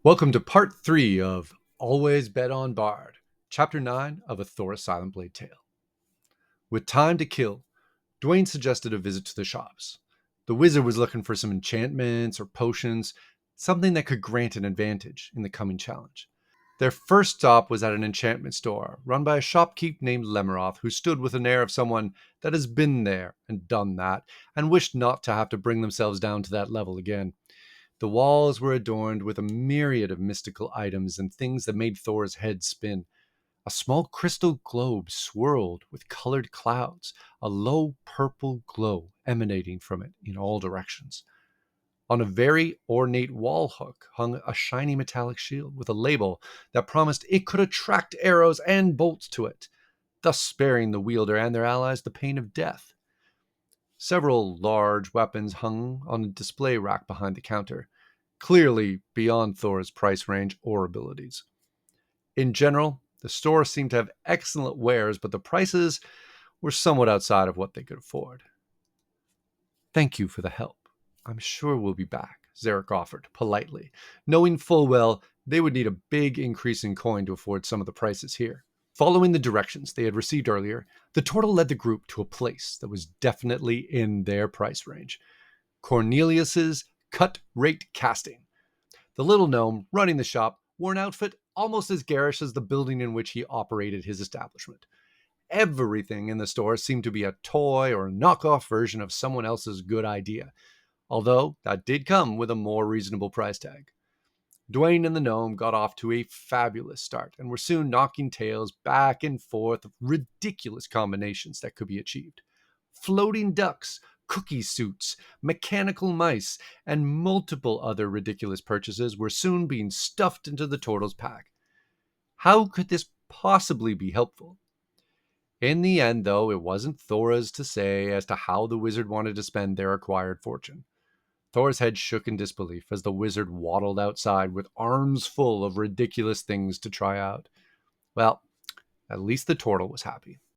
Welcome to part 3 of Always Bet on Bard, chapter 9 of a Thora Silentblade tale. With time to kill, Duanne suggested a visit to the shops. The wizard was looking for some enchantments or potions, something that could grant an advantage in the coming challenge. Their first stop was at an enchantment store run by a shopkeep named Lemeroth, who stood with an air of someone that has been there and done that, and wished not to have to bring themselves down to that level again. The walls were adorned with a myriad of mystical items and things that made Thor's head spin. A small crystal globe swirled with colored clouds, a low purple glow emanating from it in all directions. On a very ornate wall hook hung a shiny metallic shield with a label that promised it could attract arrows and bolts to it, thus sparing the wielder and their allies the pain of death. Several large weapons hung on a display rack behind the counter, clearly beyond Thor's price range or abilities. In general, the store seemed to have excellent wares, but the prices were somewhat outside of what they could afford. "Thank you for the help. I'm sure we'll be back," Zarek offered, politely, knowing full well they would need a big increase in coin to afford some of the prices here. Following the directions they had received earlier, the turtle led the group to a place that was definitely in their price range: Cornelius's Cut Rate Casting. The little gnome running the shop wore an outfit almost as garish as the building in which he operated his establishment. Everything in the store seemed to be a toy or knockoff version of someone else's good idea, although that did come with a more reasonable price tag. Duanne and the gnome got off to a fabulous start and were soon knocking tails back and forth of ridiculous combinations that could be achieved. Floating ducks, cookie suits, mechanical mice, and multiple other ridiculous purchases were soon being stuffed into the turtle's pack. How could this possibly be helpful? In the end, though, it wasn't Thora's to say as to how the wizard wanted to spend their acquired fortune. Thor's head shook in disbelief as the wizard waddled outside with arms full of ridiculous things to try out. Well, at least the turtle was happy.